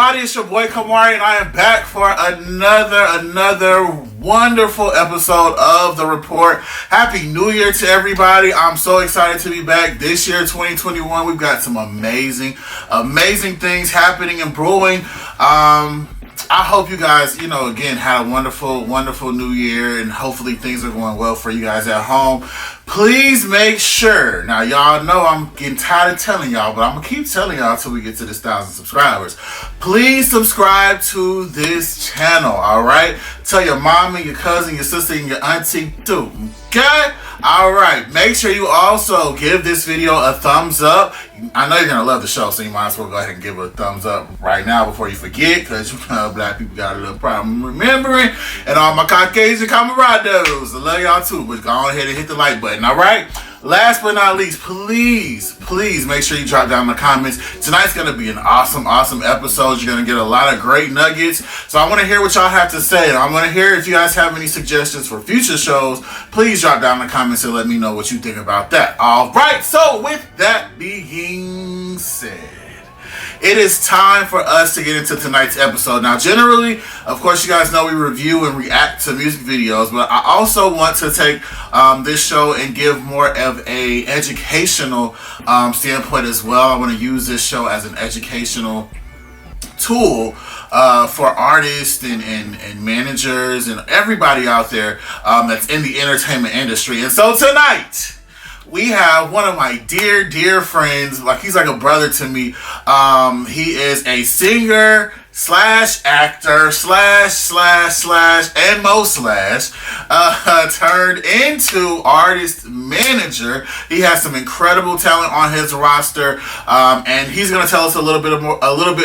everybody, it's your boy Camarray, and I am back for another wonderful episode of The Report. Happy New Year to everybody. I'm so excited to be back this year, 2021. We've got some amazing things happening and brewing. I hope you guys, again, had a wonderful new year, and hopefully things are going well for you guys at home. Please make sure, now y'all know I'm getting tired of telling y'all, but I'm going to keep telling y'all until we get to this 1,000 subscribers. Please subscribe to this channel, alright? Tell your mommy, your cousin, your sister, and your auntie too, okay? Alright, make sure you also give this video a thumbs up. I know you're going to love the show, so you might as well go ahead and give it a thumbs up right now before you forget, because black people got a little problem remembering. And all my Caucasian camarados, I love y'all too, but go ahead and hit the like button, alright? Last but not least, please make sure you drop down in the comments. Tonight's going to be an awesome episode. You're going to get a lot of great nuggets. So I want to hear what y'all have to say. And I want to hear if you guys have any suggestions for future shows. Please drop down in the comments and let me know what you think about that. Alright, so with that being said, it is time for us to get into tonight's episode. Now, generally, of course, you guys know we review and react to music videos, but I also want to take this show and give more of a educational standpoint as well. I want to use this show as an educational tool for artists and managers and everybody out there that's in the entertainment industry. And so tonight, we have one of my dear friends. Like, he's like a brother to me. He is a singer / actor / and turned into artist manager. He has some incredible talent on his roster, and he's going to tell us a little bit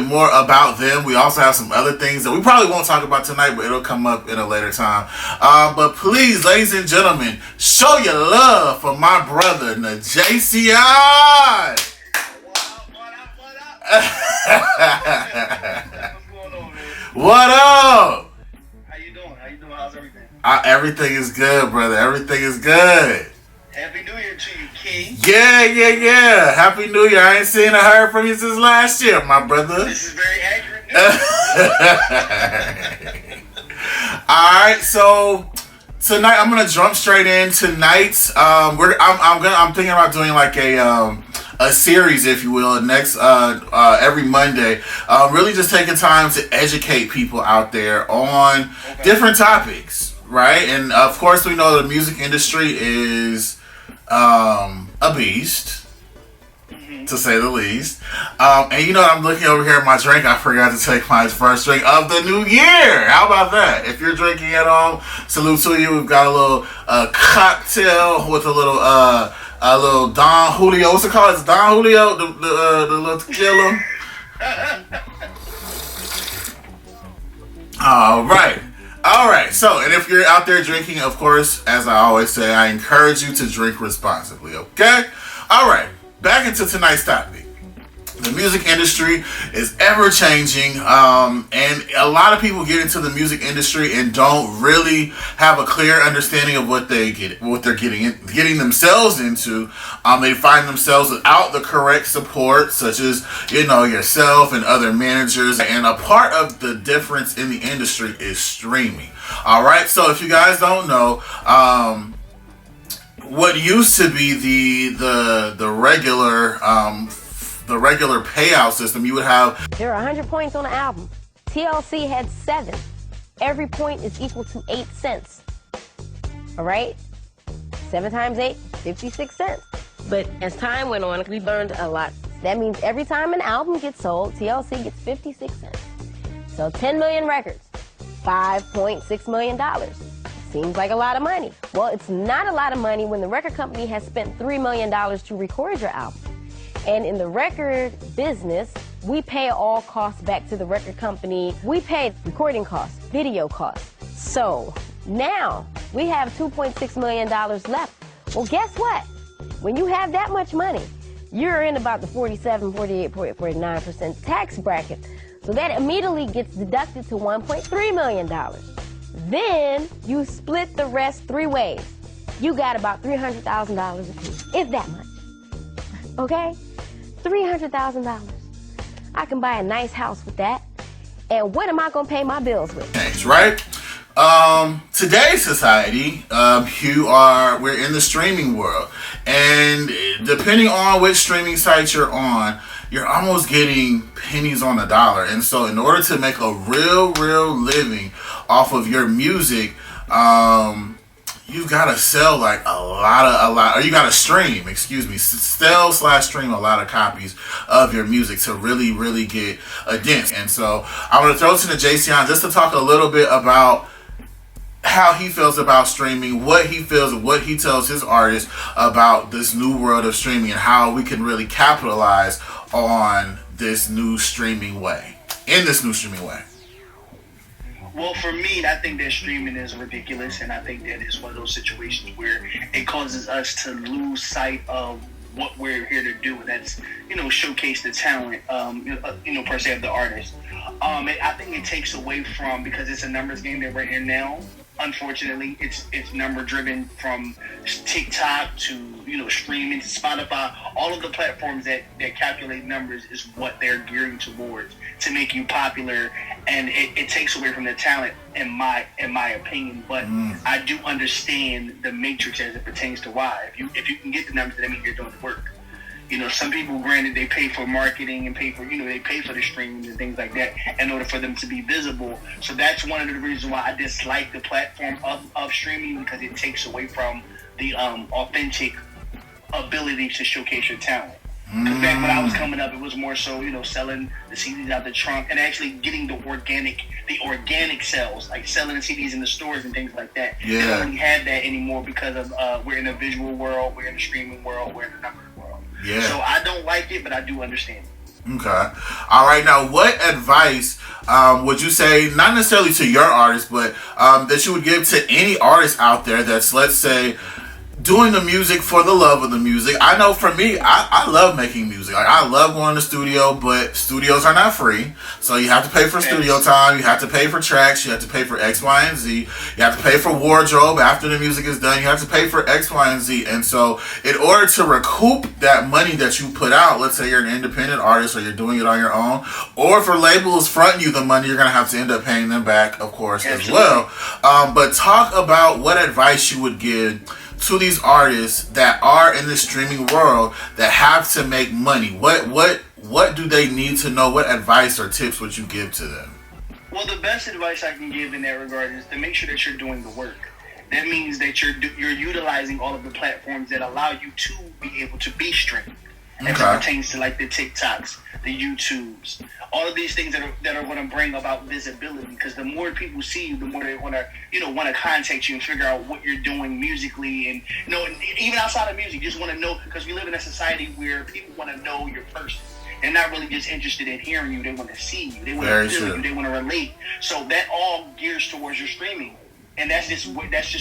more about them. We also have some other things that we probably won't talk about tonight, but it'll come up in a later time. But please, ladies and gentlemen, show your love for my brother NeJcion. What up? How you doing? How's everything? Everything is good, brother. Everything is good. Happy New Year to you, King. Yeah. Happy New Year. I ain't seen or heard from you since last year, my brother. This is very accurate news. Alright, so tonight I'm gonna jump straight in. Tonight, I'm thinking about doing like a series, if you will, next every Monday. Really just taking time to educate people out there on different topics, right? And of course, we know the music industry is a beast, to say the least. And I'm looking over here at my drink. I forgot to take my first drink of the new year. How about that? If you're drinking at home, salute to you. We've got a little cocktail with a little Don Julio. What's it called? It's Don Julio, the little tequila. All right. So, and if you're out there drinking, of course, as I always say, I encourage you to drink responsibly. Okay. All right. Back into tonight's topic. The music industry is ever changing, and a lot of people get into the music industry and don't really have a clear understanding of what they're getting themselves into. They find themselves without the correct support, such as yourself and other managers. And a part of the difference in the industry is streaming. All right, so if you guys don't know, what used to be the regular payout system, you would have... There are 100 points on the album. TLC had 7. Every point is equal to 8 cents. All right? 7 times 8, 56 cents. But as time went on, we learned a lot. That means every time an album gets sold, TLC gets 56 cents. So 10 million records, $5.6 million. Seems like a lot of money. Well, it's not a lot of money when the record company has spent $3 million to record your album. And in the record business, we pay all costs back to the record company. We pay recording costs, video costs. So now we have $2.6 million left. Well, guess what? When you have that much money, you're in about the 47, 48, 49% tax bracket. So that immediately gets deducted to $1.3 million. Then you split the rest 3 ways. You got about $300,000 a piece, if that much. Okay? $300,000. I can buy a nice house with that. And what am I going to pay my bills with? Change, right? Today's society, we're in the streaming world, and depending on which streaming site you're on, you're almost getting pennies on the dollar. And so in order to make a real living off of your music, you've got to sell like or you got to sell/stream a lot of copies of your music to really get a dent. And so I'm going to throw it to NeJcion just to talk a little bit about how he feels about streaming, what he feels, and what he tells his artists about this new world of streaming, and how we can really capitalize on this new streaming way. Well, for me, I think that streaming is ridiculous, and I think that it's one of those situations where it causes us to lose sight of what we're here to do, and that's, showcase the talent, per se, of the artist. I think it takes away from, because it's a numbers game that we're in now. Unfortunately, it's number driven from TikTok to streaming to Spotify. All of the platforms that calculate numbers is what they're gearing towards to make you popular, and it takes away from the talent in my opinion. But I do understand the matrix as it pertains to why. If you can get the numbers, that means you're doing the work. Some people, granted, they pay for marketing and they pay for the streaming and things like that in order for them to be visible. So that's one of the reasons why I dislike the platform of streaming, because it takes away from the authentic ability to showcase your talent. Because back when I was coming up, it was more so, selling the CDs out the trunk and actually getting the organic sales, like selling the CDs in the stores and things like that. Yeah. They don't really have that anymore because of we're in a visual world, we're in a streaming world, we're in a number world. Yeah. So I don't like it, but I do understand it. Okay. All right. Now, what advice would you say, not necessarily to your artist, but that you would give to any artist out there that's, let's say, doing the music for the love of the music? I know for me, I love making music. Like, I love going to the studio, but studios are not free. So you have to pay for studio time. You have to pay for tracks. You have to pay for X, Y, and Z. You have to pay for wardrobe after the music is done. You have to pay for X, Y, and Z. And so in order to recoup that money that you put out, let's say you're an independent artist or you're doing it on your own, or if a label is fronting you the money, you're going to have to end up paying them back, of course, as well. But talk about what advice you would give to these artists that are in the streaming world that have to make money. What do they need to know? What advice or tips would you give to them? Well, the best advice I can give in that regard is to make sure that you're doing the work. That means that you're utilizing all of the platforms that allow you to be able to be streamed. As it pertains to like the TikToks, the YouTubes, all of these things that are going to bring about visibility. Because the more people see you, the more they want to contact you and figure out what you're doing musically, and even outside of music, just want to know, because we live in a society where people want to know your person. They're not really just interested in hearing you; they want to see you, they want to feel you, they want to relate. So that all gears towards your streaming. And that's just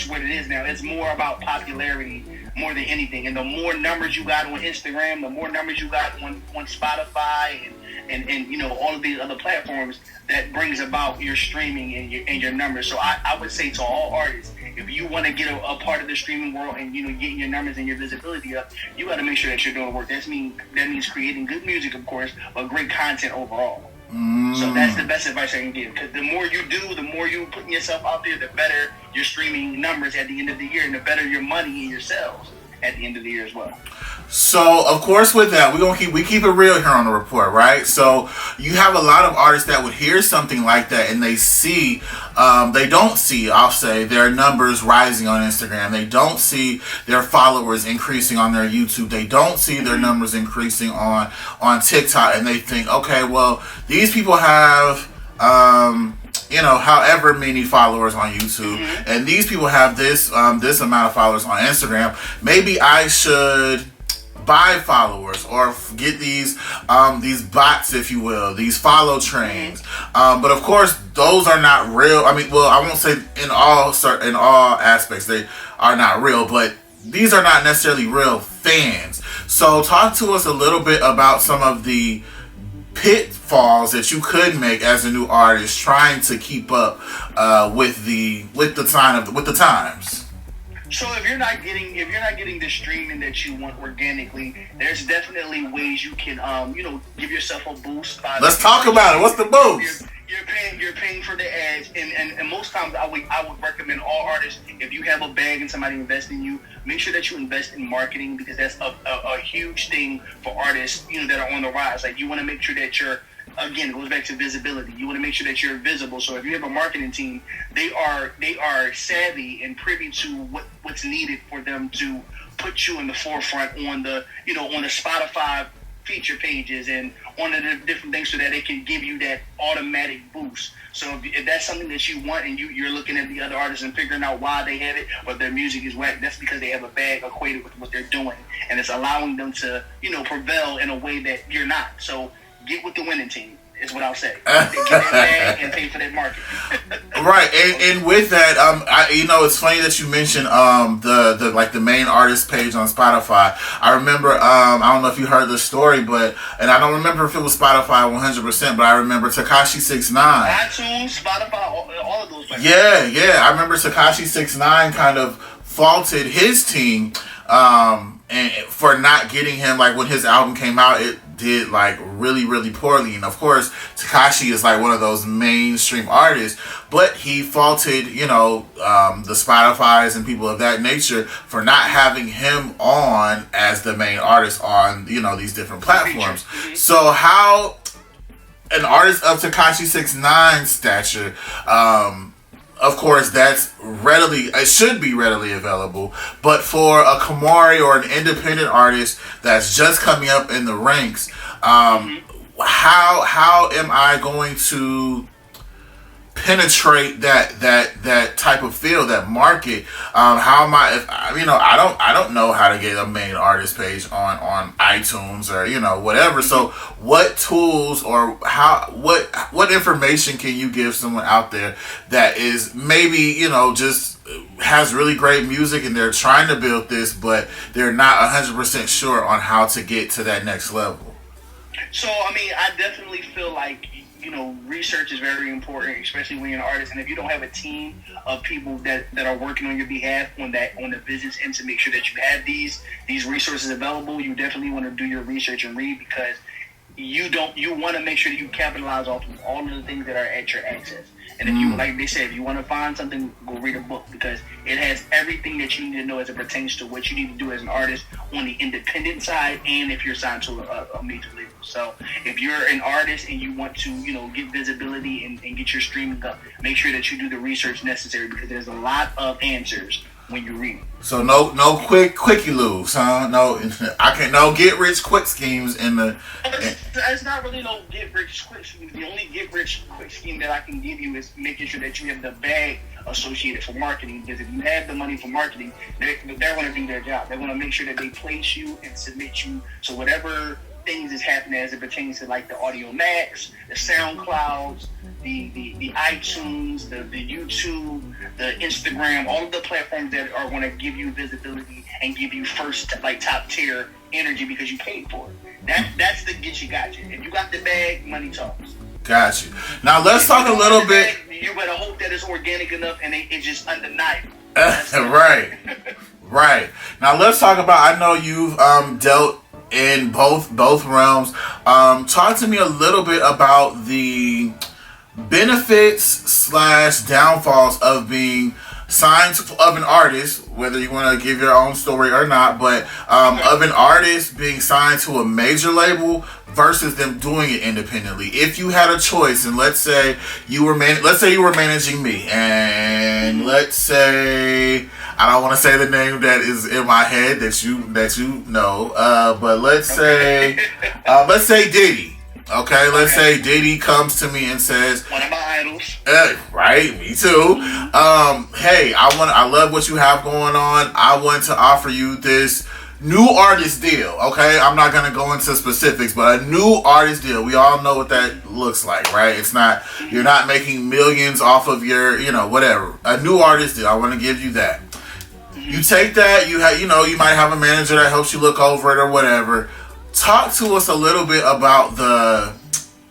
what it is now. It's more about popularity more than anything. And the more numbers you got on Instagram, the more numbers you got on Spotify and all of these other platforms, that brings about your streaming and your numbers. So I would say to all artists, if you want to get a part of the streaming world and getting your numbers and your visibility up, you got to make sure that you're doing work. That means creating good music, of course, but great content overall. So that's the best advice I can give. Because the more you do, the more you putting yourself out there, the better your streaming numbers at the end of the year, and the better your money and your sales at the end of the year as well. So, of course, with that, we keep it real here on the report, right? So, you have a lot of artists that would hear something like that, and they don't see, I'll say, their numbers rising on Instagram. They don't see their followers increasing on their YouTube. They don't see their numbers increasing on TikTok, and they think, okay, well, these people have however many followers on YouTube, and these people have this amount of followers on Instagram. Maybe I should buy followers or get these bots, if you will, these follow trains. But of course, those are not real. I mean, well, I won't say in all aspects they are not real, but these are not necessarily real fans. So talk to us a little bit about some of the pitfalls that you could make as a new artist trying to keep up with the times. So if you're not getting the streaming that you want organically, there's definitely ways you can give yourself a boost. Let's talk about it. What's the boost? You're paying for the ads, and most times I would recommend all artists, if you have a bag and somebody invests in you, make sure that you invest in marketing, because that's a huge thing for artists, that are on the rise. Like, you want to make sure that you're, again, it goes back to visibility. You want to make sure that you're visible. So if you have a marketing team, they are savvy and privy to what's needed for them to put you in the forefront on the on the Spotify feature pages and on the different things, so that they can give you that automatic boost. So if that's something that you want, and you're looking at the other artists and figuring out why they have it, but their music is whack, that's because they have a bag equated with what they're doing, and it's allowing them to prevail in a way that you're not. So get with the winning team is what I'll say. Get that bag and pay for that market. Right, and with that, it's funny that you mentioned the main artist page on Spotify. I remember, I don't know if you heard this story, and I don't remember if it was Spotify 100%, but I remember Tekashi 6ix9ine. iTunes, Spotify, all of those places. Yeah, I remember Tekashi 6ix9ine kind of faulted his team and for not getting him, like, when his album came out, it did like really, really poorly. And of course, Tekashi is like one of those mainstream artists, but he faulted, the Spotify's and people of that nature for not having him on as the main artist on, these different platforms. So how an artist of Tekashi 6ix9ine's stature, of course, it should be readily available. But for a Camarray or an independent artist that's just coming up in the ranks, how am I going to penetrate that type of field, that market? How am I don't know how to get a main artist page on iTunes or whatever. So what tools or what information can you give someone out there that is maybe just has really great music and they're trying to build this, but they're not 100% sure on how to get to that next level? So I definitely feel like research is very important, especially when you're an artist. And if you don't have a team of people that are working on your behalf on the business end to make sure that you have these resources available, you definitely want to do your research and read, because you want to make sure that you capitalize off of all of the things that are at your access. And if you, like they said, if you want to find something, go read a book, because it has everything that you need to know as it pertains to what you need to do as an artist on the independent side, and if you're signed to a major label. So if you're an artist and you want to, get visibility and get your streaming up, make sure that you do the research necessary, because there's a lot of answers when you read. So no quickie loos, huh? No get rich quick schemes in the. It's not really no get rich quick schemes. The only get rich quick scheme that I can give you is making sure that you have the bag associated for marketing. Because if you have the money for marketing, they're going to do their job. They're going to make sure that they place you and submit you. So whatever things is happening as it pertains to like the Audio Max, the SoundClouds, the iTunes, the YouTube, the Instagram, all of the platforms that are going to give you visibility and give you top tier energy because you paid for it. That's the get you got you. If you got the bag, money talks. Got you. Now let's talk a little bit. You better hope that it's organic enough and it's just undeniable. Right. Now let's talk about. I know you've dealt in both realms. Talk to me a little bit about the benefits / downfalls of being signed of an artist, whether you want to give your own story or not, but of an artist being signed to a major label versus them doing it independently. If you had a choice, and let's say you were managing me, and let's say, I don't want to say the name that is in my head that you know, but let's say Diddy. Okay, let's say Diddy comes to me and says, one of my idols. Right, me too. Hey, I love what you have going on. I want to offer you this new artist deal. Okay, I'm not gonna go into specifics, but a new artist deal. We all know what that looks like, right? It's not, you're not making millions off of your, whatever. A new artist deal. I want to give you that. You take that. You might have a manager that helps you look over it or whatever. Talk to us a little bit about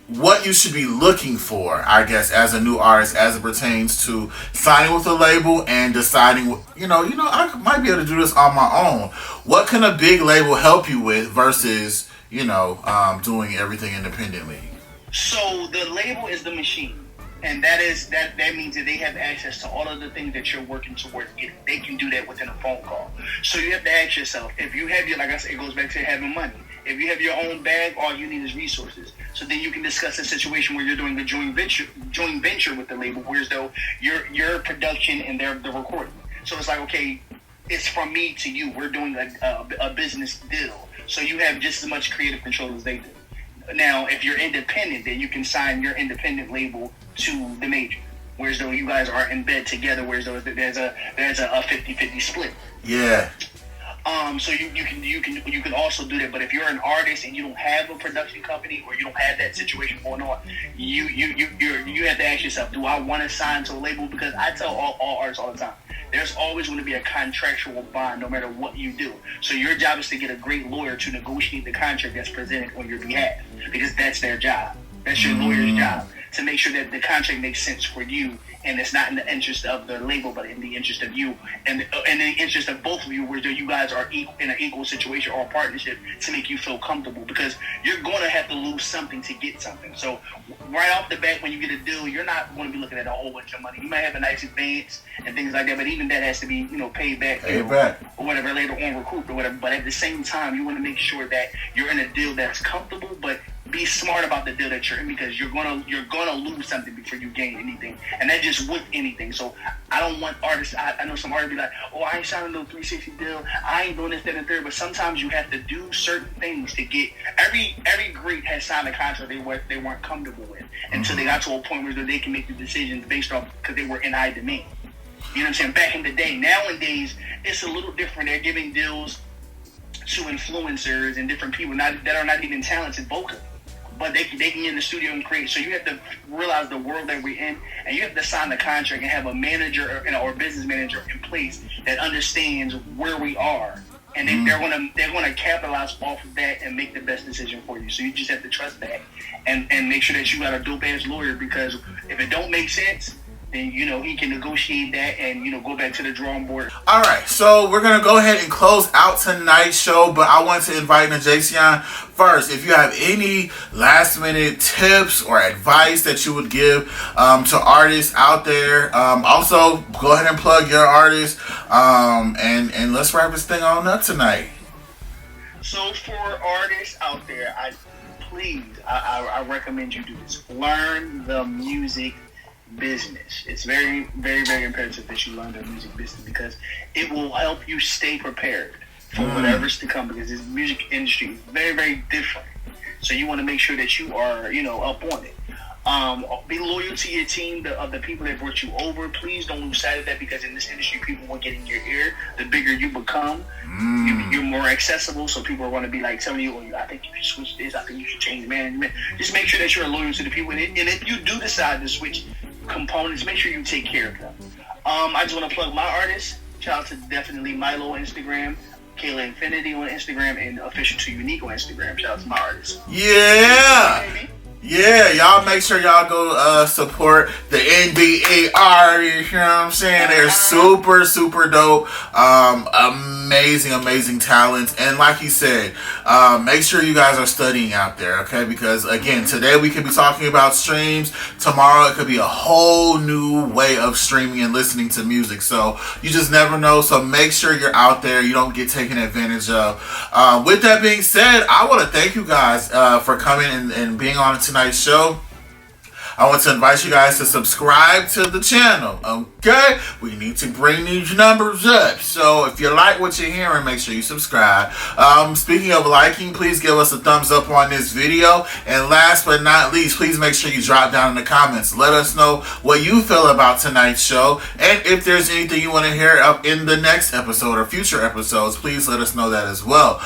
what you should be looking for, I guess, as a new artist, as it pertains to signing with a label and deciding, I might be able to do this on my own. What can a big label help you with versus, doing everything independently? So the label is the machine. And that means that they have access to all of the things that you're working towards getting. They can do that within a phone call. So you have to ask yourself, if you have like I said, it goes back to having money. If you have your own bag, all you need is resources. So then you can discuss a situation where you're doing a joint venture with the label, whereas though your production and the recording. So it's like, okay, it's from me to you. We're doing a business deal. So you have just as much creative control as they do. Now, if you're independent, then you can sign your independent label to the major. Whereas though you guys are in bed together, whereas though there's a 50-50 split. Yeah. So you can also do that. But if you're an artist and you don't have a production company or you don't have that situation going on, you have to ask yourself, do I want to sign to a label? Because I tell all artists all the time, there's always going to be a contractual bond no matter what you do. So your job is to get a great lawyer to negotiate the contract that's presented on your behalf, because that's their job. That's your lawyer's job, to make sure that the contract makes sense for you, and it's not in the interest of the label, but in the interest of you, and in the interest of both of you, where you guys are in an equal situation or a partnership to make you feel comfortable, because you're going to have to lose something to get something. So right off the bat, when you get a deal, you're not going to be looking at a whole bunch of money. You might have a nice advance and things like that, but even that has to be, paid back, or whatever, later on, recouped or whatever. But at the same time, you want to make sure that you're in a deal that's comfortable, but be smart about the deal that you're in, because you're gonna lose something before you gain anything, and that just with anything. So I don't want artists. I know some artists be like, "Oh, I ain't signing no 360 deal. I ain't doing this, that, and third." But sometimes you have to do certain things to get. Every great has signed a contract they weren't comfortable with until they got to a point where they can make the decisions based off, because they were in high demand. You know what I'm saying? Back in the day, nowadays it's a little different. They're giving deals to influencers and different people that are not even talented vocally, but they can get in the studio and create. So you have to realize the world that we're in, and you have to sign the contract and have a manager or business manager in place that understands where we are, and they're gonna capitalize off of that and make the best decision for you. So you just have to trust that and make sure that you got a dope ass lawyer, because if it don't make sense, then he can negotiate that and go back to the drawing board. All right, so we're gonna go ahead and close out tonight's show, but I want to invite NeJcion first. If you have any last minute tips or advice that you would give to artists out there, also go ahead and plug your artist, and let's wrap this thing on up tonight. So for artists out there, I recommend you do this. Learn the music business. It's very, very, very imperative that you learn the music business, because it will help you stay prepared for whatever's to come, because this music industry is very, very different. So you want to make sure that you are, up on it. Be loyal to your team, the people that brought you over. Please don't lose sight of that, because in this industry, people will get in your ear. The bigger you become, you're more accessible. So people are going to be like telling you, "Oh, I think you should switch this. I think you should change management." Just make sure that you're loyal to the people. And if you do decide to switch components, make sure you take care of them. I just want to plug my artists. Shout out to definitely Milo on Instagram, Kayla Infinity on Instagram, and Official 2 Unique on Instagram. Shout out to my artists. Yeah. Yeah, y'all make sure y'all go support the NBA artists, you know what I'm saying? They're super, super dope. Amazing talent. And like he said, make sure you guys are studying out there, okay? Because again, today we could be talking about streams. Tomorrow it could be a whole new way of streaming and listening to music. So you just never know. So make sure you're out there. You don't get taken advantage of. With that being said, I want to thank you guys for coming and being on tonight's show. I want to invite you guys to subscribe to the channel, okay? We need to bring these numbers up. So if you like what you're hearing, make sure you subscribe. Speaking of liking, please give us a thumbs up on this video. And last but not least, please make sure you drop down in the comments. Let us know what you feel about tonight's show. And if there's anything you want to hear up in the next episode or future episodes, please let us know that as well.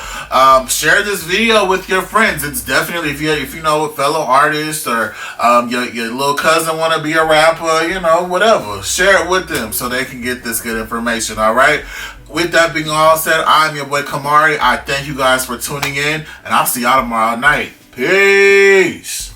Share this video with your friends. It's definitely, if you know a fellow artist or your little cousin want to be a rapper, whatever, share it with them so they can get this good information. All right, with that being all said, I'm your boy Camarray. I thank you guys for tuning in, and I'll see y'all tomorrow night. Peace.